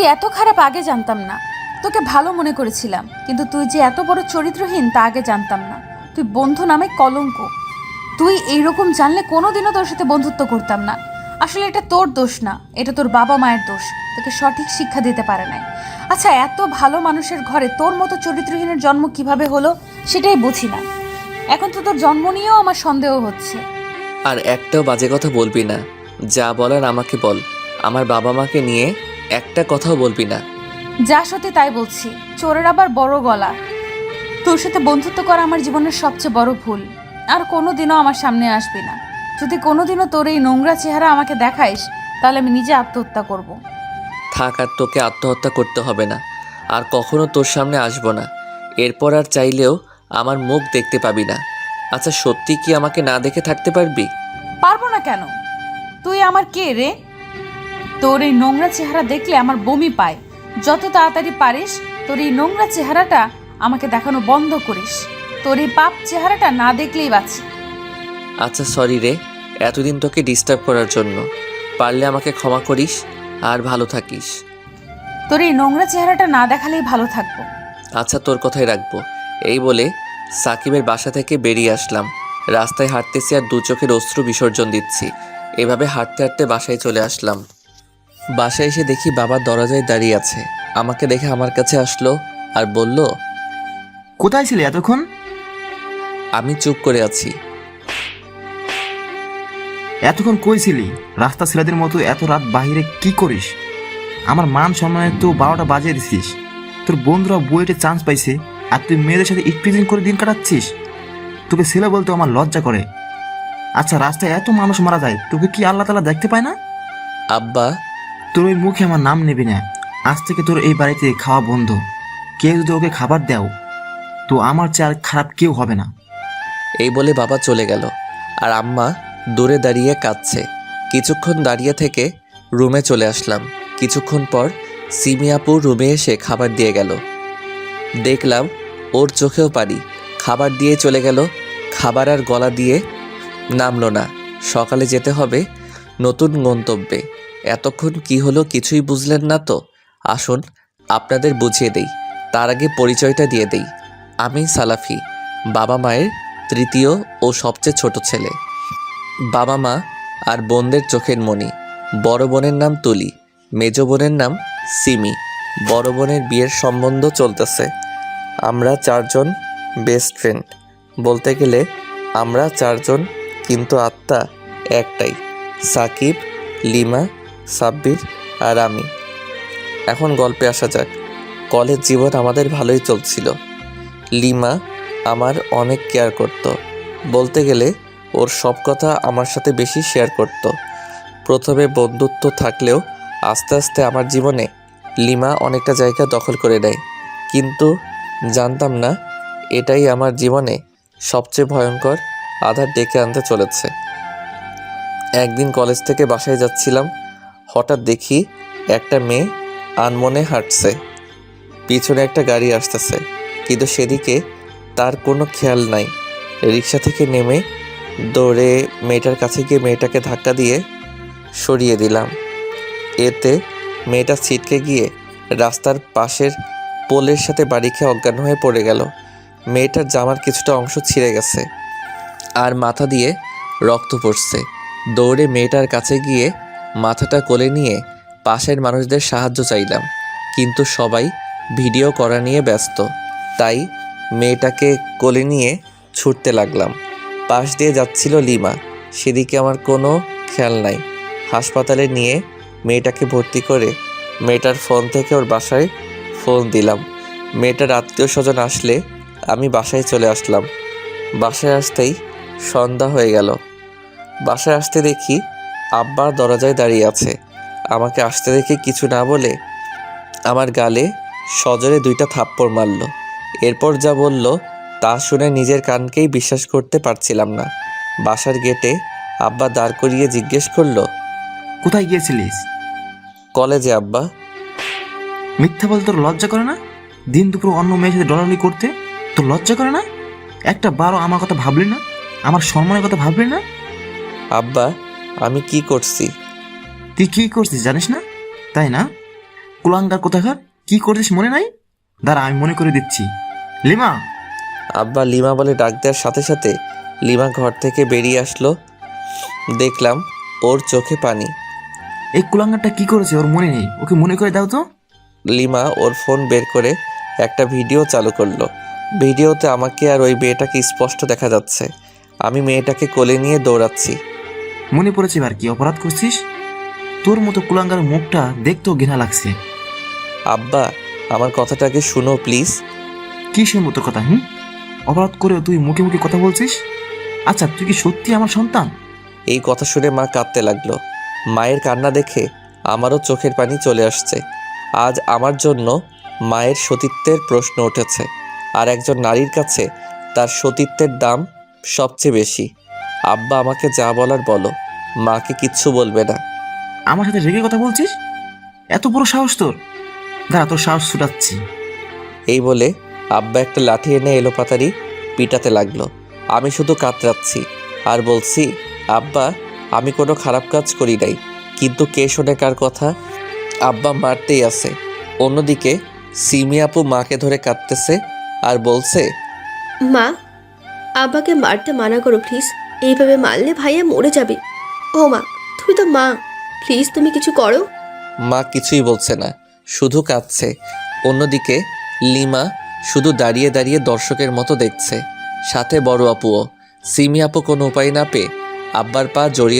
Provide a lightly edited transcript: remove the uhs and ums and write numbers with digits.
তুই এত খারাপ আগে জানতাম না। তোকে ভালো মনে করেছিলাম, কিন্তু তুই যে এত বড় চরিত্রহীন তা আগে জানতাম না। তুই বন্ধু নামে কলঙ্ক। তুই এইরকম জানলে কোনোদিনও তোর সাথে বন্ধুত্ব করতাম না। আসলে এটা তোর দোষ না, এটা তোর বাবা মায়ের দোষ। তোকে সঠিক শিক্ষা দিতে পারে নাই। আচ্ছা, এত ভালো মানুষের ঘরে তোর মতো চরিত্রহীনের জন্ম কিভাবে হলো সেটাই বুঝি না। এখন তো তোর জন্ম নিয়েও আমার সন্দেহ হচ্ছে। আর একটাও বাজে কথা বলবি না। যা বলার আমাকে বল। আমার বাবা মাকে নিয়ে একটা কথাও বলবি না। যা সত্যি তাই বলছি। চোরের আবার বড় গলা। তোর সাথে বন্ধুত্ব করা আমার জীবনের সবচেয়ে বড় ভুল। আর কোনোদিনও আমার সামনে আসবি না। যদি কোনোদিনও তোর এই নোংরা চেহারা আমাকে দেখাইস, তাহলে আমি নিজে আত্মহত্যা করব। থাক, আর তোকে আত্মহত্যা করতে হবে না। আর কখনো তোর সামনে আসবো না। এরপর আর চাইলেও আমার মুখ দেখতে পাবি না। আচ্ছা, সত্যি কি আমাকে না দেখে থাকতে পারবি? পারবো না কেন? তুই আমার কে রে? তোর এই নোংরা চেহারা দেখলে আমার বমি পায়। যত তাড়াতাড়ি পারিস তোর এই নোংরা চেহারাটা আমাকে দেখানো বন্ধ করিস। তোর এই পাপ চেহারাটা না দেখলেই বাঁচি। আচ্ছা, সরি রে, এতদিন তোকে ডিস্টার্ব করার জন্য। পারলে আমাকে ক্ষমা করিস আর ভালো থাকিস। তোর এই নোংরা চেহারাটা না দেখালেই ভালো থাকবো। আচ্ছা, তোর কথাই রাখবো। এই বলে সাকিবের বাসা থেকে বেরিয়ে আসলাম। রাস্তায় হাঁটতেছি আর দু চোখের অশ্রু বিসর্জন দিচ্ছি। এভাবে হাঁটতে হাঁটতে বাসায় চলে আসলাম। বাসায় এসে দেখি বাবা দরজায় দাঁড়িয়ে আছে। আমাকে দেখে আমার কাছে আসলো আর বলল, কোথায় ছিলে এতক্ষণ? আমি চুপ করে আছি। এতক্ষণ কই ছিলি? রাস্তা ছেলেদের মতো এত রাত বাহিরে কি করিস? আমার মান সম্মানের তো 12টা বাজিয়ে দিছিস। তোর বন্ধুরা বুয়েটে চান্স পাইছে আর তুই মেয়েদের সাথে ইটপ্রিজিং করে দিন কাটাচ্ছিস। তোকে ছেলে বলতে আমার লজ্জা করে। আচ্ছা, রাস্তায় এত মানুষ মারা যায়, তোকে কি আল্লাহ তাআলা দেখতে পায় না? আব্বা, তোর ওই মুখে আমার নাম নেবি না। আজ থেকে তোর এই বাড়িতে খাওয়া বন্ধ। কেউ যদি ওকে খাবার দাও তো আমার চেয়ে আর খারাপ কেউ হবে না। এই বলে বাবা চলে গেল। আর আম্মা দূরে দাঁড়িয়ে কাঁদছে। কিছুক্ষণ দাঁড়িয়ে থেকে রুমে চলে আসলাম। কিছুক্ষণ পর সিমি আপু রুমে এসে খাবার দিয়ে গেল। দেখলাম ওর চোখেও পানি। খাবার দিয়ে চলে গেল। খাবার আর গলা দিয়ে নামলো না। সকালে যেতে হবে নতুন গন্তব্যে। এতক্ষণ কি হলো কিছুই বুঝলেন না তো? আসুন আপনাদের বুঝিয়ে দেই। তার আগে পরিচয়টা দিয়ে দেই। আমি সালাফি, বাবা মায়ের তৃতীয় ও সবচেয়ে ছোট ছেলে। বাবা মা আর বোনদের চোখের মণি। বড় বোনের নাম তুলি, মেজ বোনের নাম সিমি। বড় বোনের বিয়ের সম্বন্ধ চলতেছে। আমরা চারজন বেস্ট ফ্রেন্ড। বলতে গেলে আমরা চারজন, কিন্তু আত্মা একটাই, সাকিব, লিমা, সাব্বির আর আমি। এখন গল্পে আসা যাক। কলেজ জীবন আমাদের ভালোই চলছিল। লিমা আমার অনেক কেয়ার করত। বলতে গেলে ওর সব কথা আমার সাথে বেশি শেয়ার করত। প্রথমে বন্ধুত্ব থাকলেও আস্তে আস্তে আমার জীবনে লিমা অনেকটা জায়গা দখল করে নেয়। কিন্তু জানতাম না এটাই আমার জীবনে সবচেয়ে ভয়ঙ্কর আধার ডেকে আনতে চলেছে। একদিন কলেজ থেকে বাসায় যাচ্ছিলাম। হঠাৎ দেখি একটা মেয়ে আনমনে হাঁটছে। পিছনে একটা গাড়ি আসতেছে, কিন্তু সেদিকে তার কোনো খেয়াল নাই। রিক্সা থেকে নেমে দৌড়ে মেয়েটার কাছে গিয়ে মেয়েটাকে ধাক্কা দিয়ে সরিয়ে দিলাম। এতে মেয়েটা ছিটকে গিয়ে রাস্তার পাশের পোলের সাথে বাড়ি খেয়ে অজ্ঞান হয়ে পড়ে গেল। মেয়েটার জামার কিছুটা অংশ ছিঁড়ে গেছে আর মাথা দিয়ে রক্ত পড়ছে। দৌড়ে মেয়েটার কাছে গিয়ে মাথাটা কোলে নিয়ে পাশের মানুষদের সাহায্য চাইলাম, কিন্তু সবাই ভিডিও করা নিয়ে ব্যস্ত। তাই মেয়েটাকে কোলে নিয়ে ছুটতে লাগলাম। পাশ দিয়ে যাচ্ছিল লিমা, সেদিকে আমার কোনো খেয়াল নাই। হাসপাতালে নিয়ে মেয়েটাকে ভর্তি করে মেয়েটার ফোন থেকে ওর বাসায় ফোন দিলাম। মেয়েটার আত্মীয় স্বজন আসলে আমি বাসায় চলে আসলাম। বাসায় আসতেই সন্ধ্যা হয়ে গেল। বাসায় আসতে দেখি আব্বা দরজায় দাঁড়িয়ে আছে। আমাকে আসতে দেখে কিছু না বলে আমার গালে সজোরে 2টা থাপ্পড় মারল। এরপর যা বলল তা শুনে নিজের কানকেই বিশ্বাস করতে পারছিলাম না। বাসার গেটে আব্বা দাঁড় করিয়ে জিজ্ঞেস করলো, কোথায় গিয়েছিলিস? কলেজে আব্বা। মিথ্যা বলতে তোর লজ্জা করে না? দিন দুপুর অন্য মেয়ের সাথে ডলাডলি করতে তোর লজ্জা করে না? একটা বারও আমার কথা ভাবলি না? আমার সম্মানের কথা ভাবলি না? আব্বা, আমি কি করছি? তুই কি করছিস জানিস না, তাই না? কুলাঙ্গার কোথাকার, কি করছিস মনে নাই? দাঁড়া, আমি মনে করে দিচ্ছি। লিমা! আব্বা লিমা বলে ডাক দেওয়ার সাথে সাথে লিমা ঘর থেকে বেরিয়ে আসলো। দেখলাম ওর চোখে পানি। এই কুলাঙ্গারটা কি করেছে ওর মনে নেই, ওকে মনে করে দাও তো। লিমা ওর ফোন বের করে একটা ভিডিও চালু করলো। ভিডিওতে আমাকে আর ওই মেয়েটাকে স্পষ্ট দেখা যাচ্ছে। আমি মেয়েটাকে কোলে নিয়ে দৌড়াচ্ছি। মনে পড়েছে এবার কি অপরাধ করছিস? তোর মতো কুলাঙ্গার মুখটা দেখতেও ঘৃণা লাগছে। আব্বা আমার কথাটাকে শুনো প্লিজ। কি শুনবো তোর কথা? অপরাধ করেও তুই মুখে মুখে কথা বলছিস? আচ্ছা, তুই কি সত্যি আমার সন্তান? এই কথা শুনে মা কাঁদতে লাগলো। মায়ের কান্না দেখে আমারও চোখের পানি চলে আসছে। আজ আমার জন্য মায়ের সতীত্বের প্রশ্ন উঠেছে, আর একজন নারীর কাছে তার সতীত্বের দাম সবচেয়ে বেশি। আব্বা আমাকে যা বলার বলো, মাকে কিচ্ছু বলবে না। আমার সাথে রেগে কথা বলছিস? এত বড় সাহস তোর? দাঁড়া, তোর সাহস ছুটাচ্ছি। এই বলে আব্বা একটা লাঠি এনে এলোপাতাড়ি পিটাতে লাগলো। আমি শুধু কাতরাচ্ছি আর বলছি, আব্বা আমি কোনো খারাপ কাজ করি নাই, কিন্তু কে শোনে কার কথা? আব্বা মারতেই আছে। অন্যদিকে সিমি আপু মাকে ধরে কাঁদতেছে আর বলছে, মা, আব্বাকে মারতে মানা করো প্লিজ। এইভাবে মারলে ভাইয়া মরে যাবে। ও মা, তুমি তো মা, প্লিজ তুমি কিছু করো। মা কিছুই বলছে না, শুধু কাঁদছে। অন্যদিকে লিমা শুধু দাঁড়িয়ে দাঁড়িয়ে দর্শকের মতো দেখছে, সাথে বড় আপুও। সিমি আপু কোনো উপায় না পেয়ে আব্বার পা জড়িয়ে